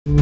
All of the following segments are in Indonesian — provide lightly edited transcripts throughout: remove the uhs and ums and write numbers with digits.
Halo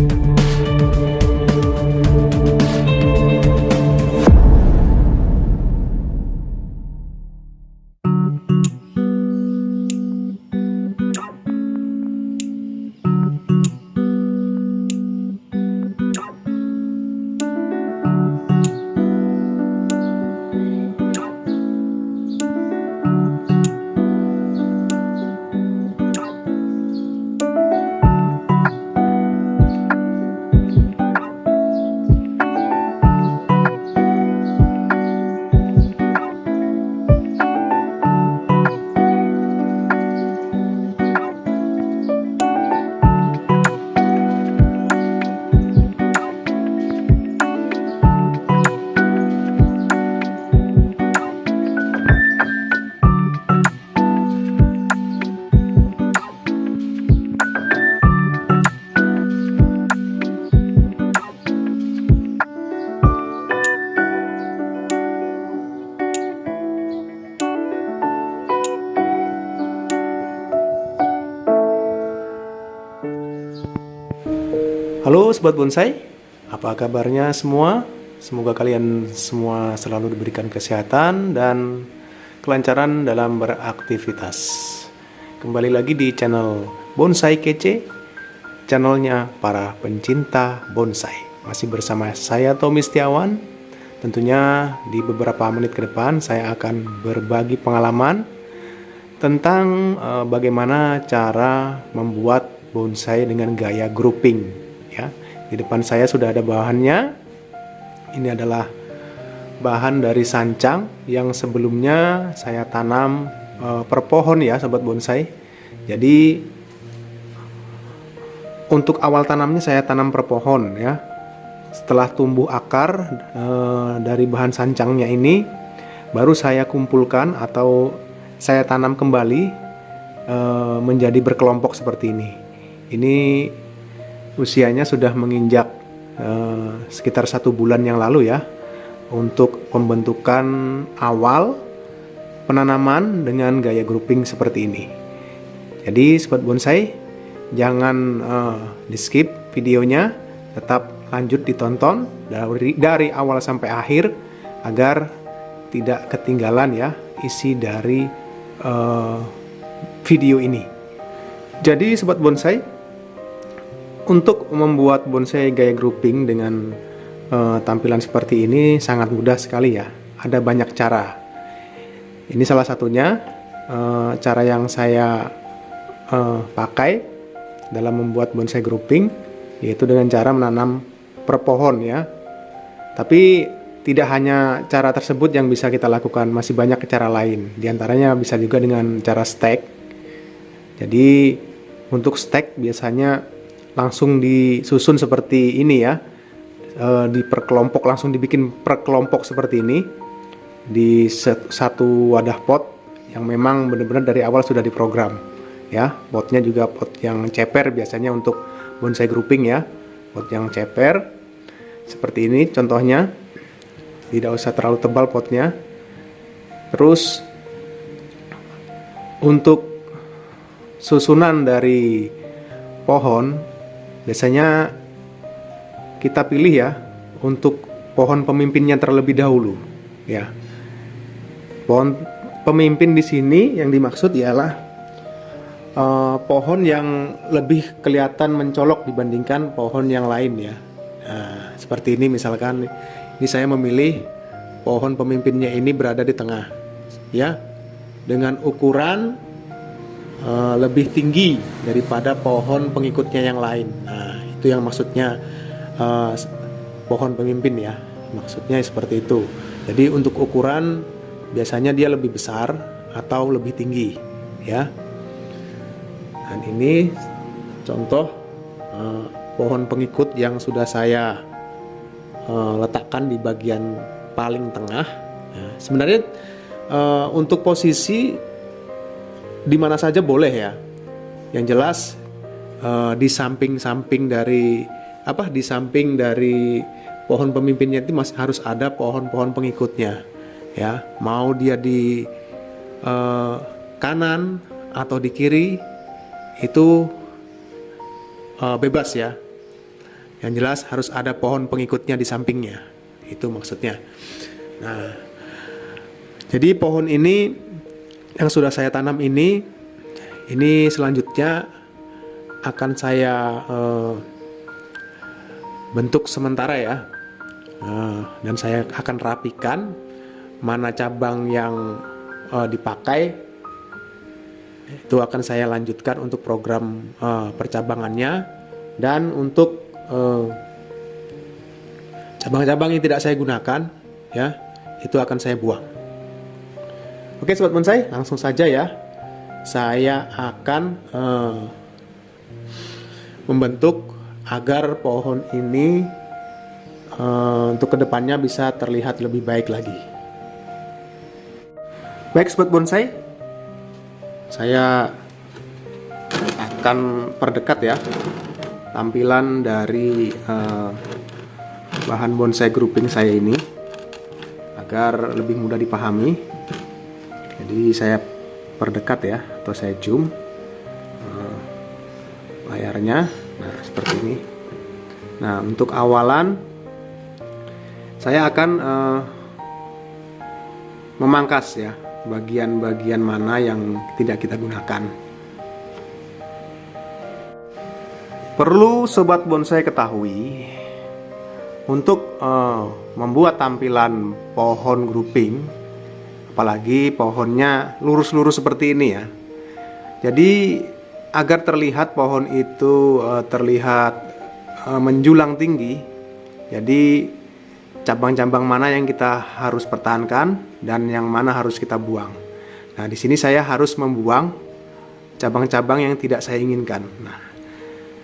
Sobat Bonsai, apa kabarnya semua? Semoga kalian semua selalu diberikan kesehatan dan kelancaran dalam beraktivitas. Kembali lagi di channel Bonsai Kece, channelnya para pencinta bonsai. Masih bersama saya Tommy Setiawan. Tentunya di beberapa menit ke depan saya akan berbagi pengalaman tentang bagaimana cara membuat bonsai dengan gaya grouping. Ya, di depan saya sudah ada bahannya. Ini adalah bahan dari sancang yang sebelumnya saya tanam per pohon ya Sobat Bonsai. Jadi untuk awal tanamnya saya tanam per pohon ya. Setelah tumbuh akar dari bahan sancangnya ini, baru saya kumpulkan atau saya tanam kembali menjadi berkelompok seperti ini. Ini usianya sudah menginjak sekitar 1 bulan yang lalu ya, untuk pembentukan awal penanaman dengan gaya grouping seperti ini. Jadi Sobat Bonsai, jangan di skip videonya, tetap lanjut ditonton dari awal sampai akhir agar tidak ketinggalan ya isi dari video ini. Jadi Sobat Bonsai, untuk membuat bonsai gaya grouping dengan tampilan seperti ini sangat mudah sekali ya. Ada banyak cara. Ini salah satunya cara yang saya pakai dalam membuat bonsai grouping, yaitu dengan cara menanam per pohon ya. Tapi tidak hanya cara tersebut yang bisa kita lakukan, masih banyak cara lain. Di antaranya bisa juga dengan cara stack. Jadi untuk stack biasanya langsung disusun seperti ini ya, di perkelompok, langsung dibikin perkelompok seperti ini di satu wadah pot yang memang benar-benar dari awal sudah diprogram ya. Potnya juga pot yang ceper biasanya untuk bonsai grouping ya, pot yang ceper seperti ini contohnya, tidak usah terlalu tebal potnya. Terus untuk susunan dari pohon biasanya kita pilih ya untuk pohon pemimpinnya terlebih dahulu ya. Pohon pemimpin di sini yang dimaksud ialah pohon yang lebih kelihatan mencolok dibandingkan pohon yang lain ya. Nah, seperti ini misalkan, ini saya memilih pohon pemimpinnya ini berada di tengah ya, dengan ukuran lebih tinggi daripada pohon pengikutnya yang lain. Nah, itu yang maksudnya pohon pemimpin ya, maksudnya seperti itu. Jadi untuk ukuran biasanya dia lebih besar atau lebih tinggi ya. Dan ini contoh pohon pengikut yang sudah saya letakkan di bagian paling tengah. Nah, sebenarnya untuk posisi di mana saja boleh ya. Yang jelas di samping dari pohon pemimpinnya itu masih harus ada pohon-pohon pengikutnya ya. Mau dia di kanan atau di kiri itu bebas ya. Yang jelas harus ada pohon pengikutnya di sampingnya. Itu maksudnya. Nah, jadi pohon ini yang sudah saya tanam ini selanjutnya akan saya bentuk sementara ya. Dan saya akan rapikan mana cabang yang dipakai. Itu akan saya lanjutkan untuk program percabangannya, dan untuk cabang-cabang yang tidak saya gunakan ya, itu akan saya buang. Oke sobat bonsai, langsung saja ya. Saya akan membentuk agar pohon ini untuk kedepannya bisa terlihat lebih baik lagi. Baik sobat bonsai, saya akan perdekat ya tampilan dari bahan bonsai grouping saya ini agar lebih mudah dipahami. Jadi saya perdekat ya, atau saya zoom layarnya. Nah seperti ini. Nah untuk awalan saya akan memangkas ya bagian-bagian mana yang tidak kita gunakan. Perlu sobat bonsai ketahui, untuk membuat tampilan pohon grouping, apalagi pohonnya lurus-lurus seperti ini ya. Jadi agar terlihat pohon itu terlihat menjulang tinggi, jadi cabang-cabang mana yang kita harus pertahankan dan yang mana harus kita buang. Nah, di sini saya harus membuang cabang-cabang yang tidak saya inginkan. Nah,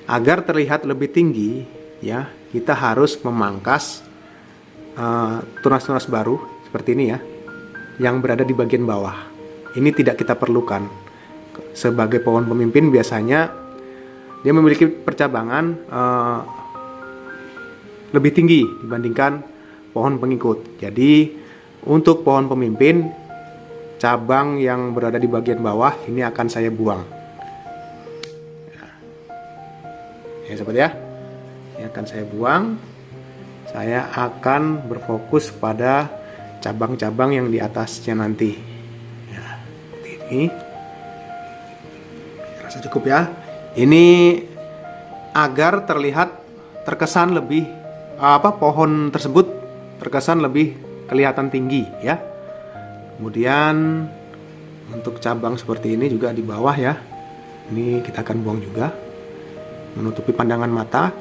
agar terlihat lebih tinggi ya, kita harus memangkas tunas-tunas baru seperti ini ya, yang berada di bagian bawah. Ini tidak kita perlukan. Sebagai pohon pemimpin biasanya dia memiliki percabangan lebih tinggi dibandingkan pohon pengikut. Jadi untuk pohon pemimpin, cabang yang berada di bagian bawah ini akan saya buang. Ya sobat ya, ini akan saya buang. Saya akan berfokus pada cabang-cabang yang di atasnya nanti. Ya, seperti ini. Rasa cukup ya. Ini agar terkesan lebih pohon tersebut terkesan lebih kelihatan tinggi ya. Kemudian untuk cabang seperti ini juga di bawah ya. Ini kita akan buang juga. Menutupi pandangan mata,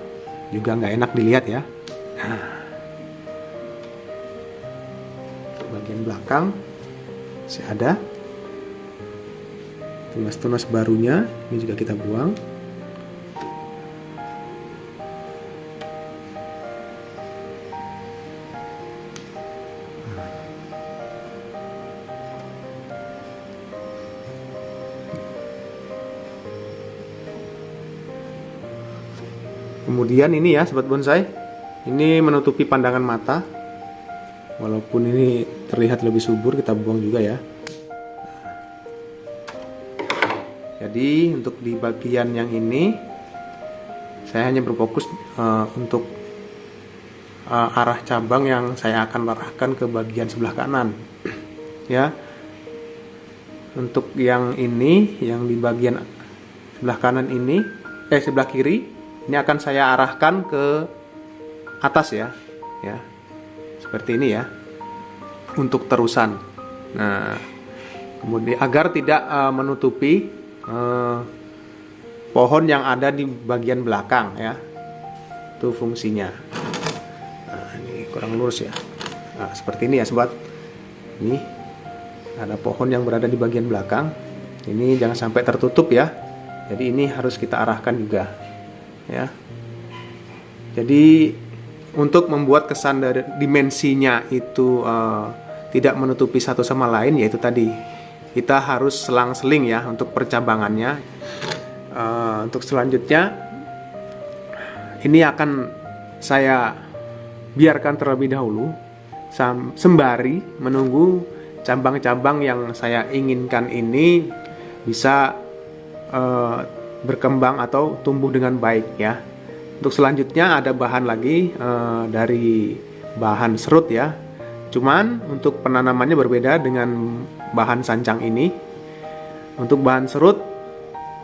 juga nggak enak dilihat ya. Nah, bagian belakang masih ada tunas-tunas barunya, ini juga kita buang. Kemudian ini ya sobat bonsai, ini menutupi pandangan mata. Walaupun ini terlihat lebih subur, kita buang juga ya. Jadi untuk di bagian yang ini saya hanya berfokus untuk arah cabang yang saya akan arahkan ke bagian sebelah kanan ya. Untuk yang ini, yang di bagian sebelah kanan ini, sebelah kiri, ini akan saya arahkan ke atas ya, seperti ini ya, untuk terusan. Nah, kemudian agar tidak menutupi pohon yang ada di bagian belakang ya, itu fungsinya. Nah, ini kurang lurus ya. Nah, seperti ini ya sobat. Ini ada pohon yang berada di bagian belakang. Ini jangan sampai tertutup ya. Jadi ini harus kita arahkan juga. Ya, jadi untuk membuat kesan dari dimensinya itu tidak menutupi satu sama lain, yaitu tadi kita harus selang-seling ya untuk percabangannya. Untuk selanjutnya ini akan saya biarkan terlebih dahulu sembari menunggu cabang-cabang yang saya inginkan ini bisa berkembang atau tumbuh dengan baik ya. Untuk selanjutnya ada bahan lagi dari bahan serut ya. Cuman untuk penanamannya berbeda dengan bahan sancang ini. Untuk bahan serut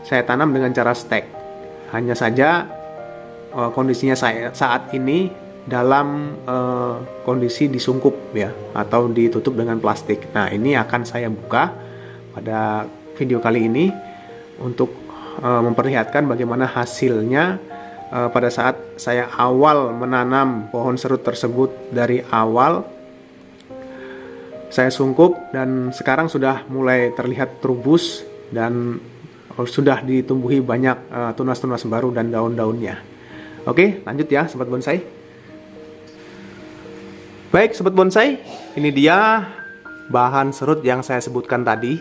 saya tanam dengan cara stek. Hanya saja kondisinya saya saat ini dalam kondisi disungkup ya, atau ditutup dengan plastik. Nah, ini akan saya buka pada video kali ini untuk memperlihatkan bagaimana hasilnya pada saat saya awal menanam pohon serut tersebut. Dari awal saya sungkup dan sekarang sudah mulai terlihat terubus dan sudah ditumbuhi banyak tunas-tunas baru dan daun-daunnya. Oke, lanjut ya sobat bonsai. Baik sobat bonsai, ini dia bahan serut yang saya sebutkan tadi.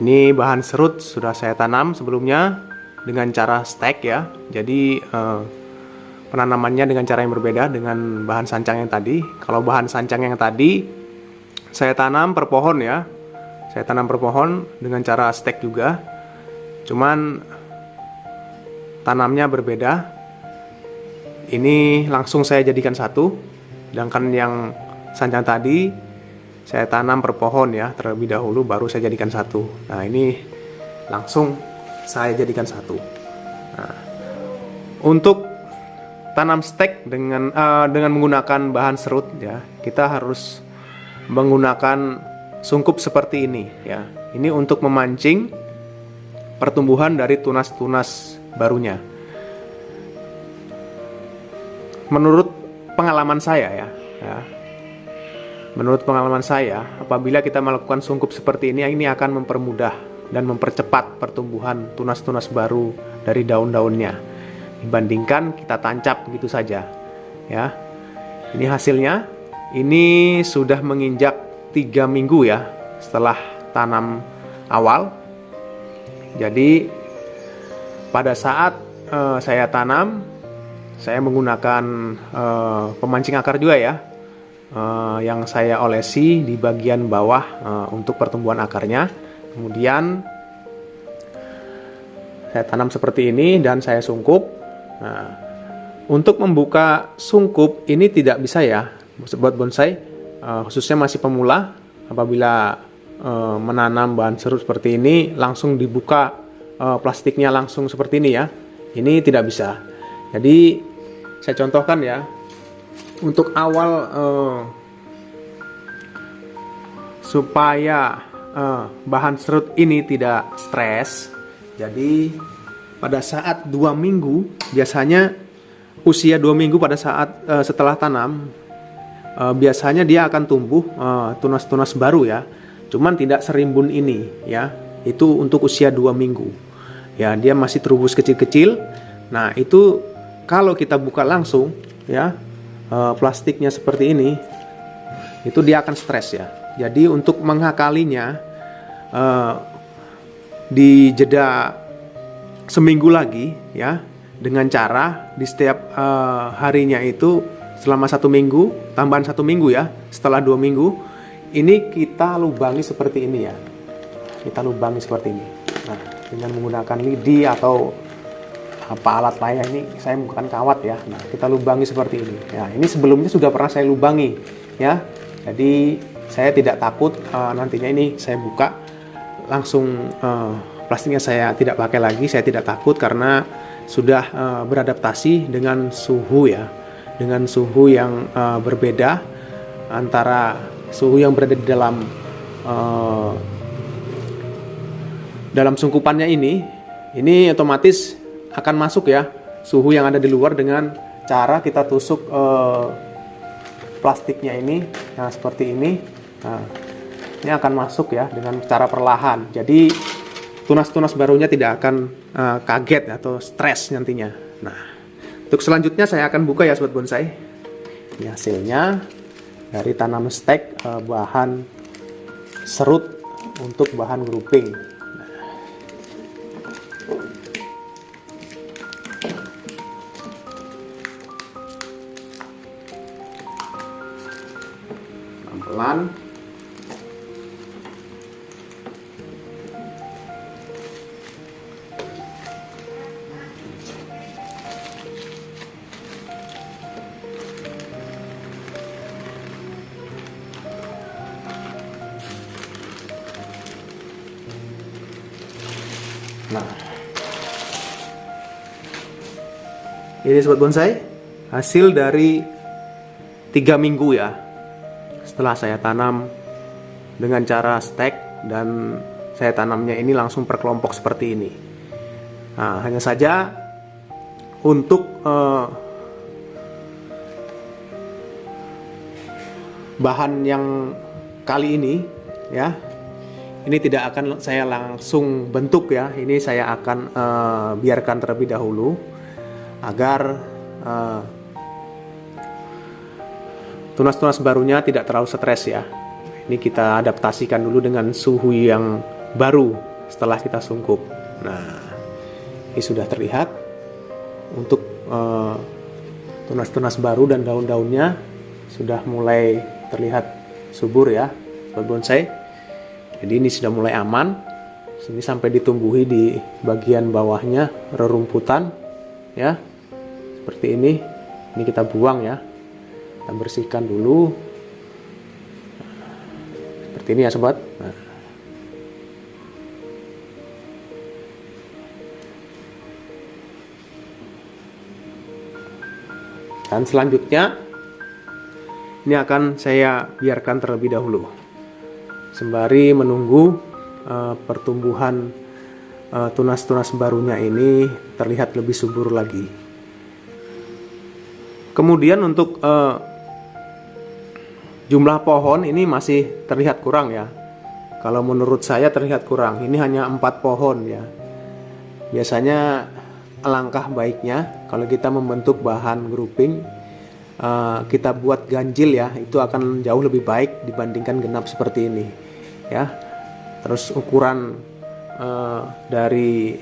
Ini bahan serut sudah saya tanam sebelumnya dengan cara stek ya. Jadi penanamannya dengan cara yang berbeda dengan bahan sancang yang tadi. Kalau bahan sancang yang tadi saya tanam per pohon ya. Saya tanam per pohon dengan cara stek juga. Cuman tanamnya berbeda. Ini langsung saya jadikan satu. Sedangkan yang sancang tadi saya tanam per pohon ya, terlebih dahulu baru saya jadikan satu. Nah, ini langsung saya jadikan satu. Nah, untuk tanam stek dengan menggunakan bahan serut ya, kita harus menggunakan sungkup seperti ini ya. Ini untuk memancing pertumbuhan dari tunas-tunas barunya. Menurut pengalaman saya ya. Menurut pengalaman saya, apabila kita melakukan sungkup seperti ini akan mempermudah dan mempercepat pertumbuhan tunas-tunas baru dari daun-daunnya dibandingkan kita tancap begitu saja ya. Ini hasilnya. Ini sudah menginjak 3 minggu ya setelah tanam awal. Jadi pada saat saya tanam, saya menggunakan pemancing akar juga ya, yang saya olesi di bagian bawah untuk pertumbuhan akarnya. Kemudian saya tanam seperti ini dan saya sungkup. Nah, untuk membuka sungkup ini tidak bisa ya buat bonsai, khususnya masih pemula. Apabila menanam bahan serut seperti ini langsung dibuka plastiknya langsung seperti ini ya, ini tidak bisa. Jadi saya contohkan ya, untuk awal supaya bahan serut ini tidak stres. Jadi pada saat 2 minggu, biasanya usia 2 minggu pada saat setelah tanam, biasanya dia akan tumbuh tunas-tunas baru ya. Cuman tidak serimbun ini ya. Itu untuk usia 2 minggu. Ya, dia masih terubus kecil-kecil. Nah, itu kalau kita buka langsung ya, plastiknya seperti ini, itu dia akan stres ya. Jadi untuk mengakalinya di jeda seminggu lagi ya, dengan cara di setiap harinya itu selama 1 minggu, tambahan 1 minggu ya, setelah 2 minggu ini kita lubangi seperti ini ya. Kita lubangi seperti ini. Nah, dengan menggunakan lidi atau apa alat lainnya, ini saya menggunakan kawat ya. Nah, kita lubangi seperti ini. Ya, ini sebelumnya sudah pernah saya lubangi ya. Jadi saya tidak takut nantinya ini saya buka langsung plastiknya saya tidak pakai lagi. Saya tidak takut karena sudah beradaptasi dengan suhu ya, dengan suhu yang berbeda antara suhu yang berada di dalam sungkupannya ini otomatis akan masuk ya suhu yang ada di luar dengan cara kita tusuk plastiknya ini. Nah, seperti ini. Nah, ini akan masuk ya dengan cara perlahan. Jadi tunas-tunas barunya tidak akan kaget atau stres nantinya. Nah, untuk selanjutnya saya akan buka ya sobat bonsai. Ini hasilnya dari tanam stek bahan serut untuk bahan grouping. Pelan-pelan. Nah, ini sobat bonsai, hasil dari 3 minggu ya setelah saya tanam dengan cara stek, dan saya tanamnya ini langsung per kelompok seperti ini. Nah, hanya saja untuk bahan yang kali ini ya, ini tidak akan saya langsung bentuk ya. Ini saya akan biarkan terlebih dahulu agar tunas-tunas barunya tidak terlalu stres ya. Ini kita adaptasikan dulu dengan suhu yang baru setelah kita sungkup. Nah, ini sudah terlihat untuk tunas-tunas baru dan daun-daunnya sudah mulai terlihat subur ya, sobat bonsai. Jadi ini sudah mulai aman. Sini sampai ditumbuhi di bagian bawahnya rerumputan ya, seperti ini. Ini kita buang ya, kita bersihkan dulu seperti ini ya sobat. Nah. Dan selanjutnya ini akan saya biarkan terlebih dahulu sembari menunggu pertumbuhan tunas-tunas barunya ini terlihat lebih subur lagi. Kemudian untuk jumlah pohon ini masih terlihat kurang ya. Kalau menurut saya terlihat kurang. Ini hanya 4 pohon ya. Biasanya alangkah baiknya kalau kita membentuk bahan grouping, kita buat ganjil ya, itu akan jauh lebih baik dibandingkan genap seperti ini ya. Terus ukuran dari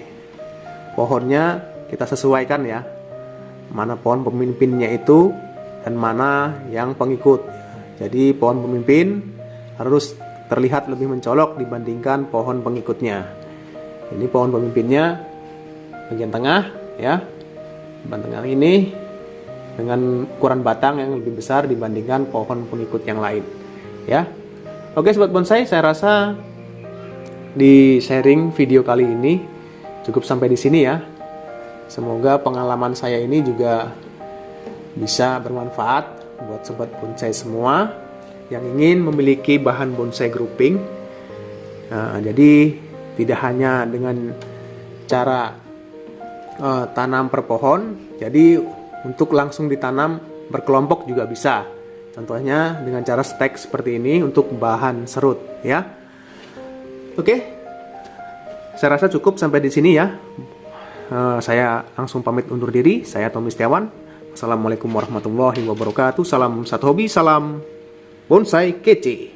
pohonnya kita sesuaikan ya, mana pohon pemimpinnya itu dan mana yang pengikut. Jadi pohon pemimpin harus terlihat lebih mencolok dibandingkan pohon pengikutnya. Ini pohon pemimpinnya bagian tengah ya, bagian tengah ini dengan ukuran batang yang lebih besar dibandingkan pohon pengikut yang lain ya. Oke sobat bonsai, saya rasa di sharing video kali ini cukup sampai di sini ya. Semoga pengalaman saya ini juga bisa bermanfaat buat sobat bonsai semua yang ingin memiliki bahan bonsai grouping. Nah, jadi tidak hanya dengan cara tanam per pohon, jadi untuk langsung ditanam berkelompok juga bisa. Contohnya dengan cara stek seperti ini untuk bahan serut ya. Oke, saya rasa cukup sampai di sini ya. Saya langsung pamit undur diri. Saya Tommy Setiawan. Assalamualaikum warahmatullahi wabarakatuh. Salam satu hobi, salam bonsai kece.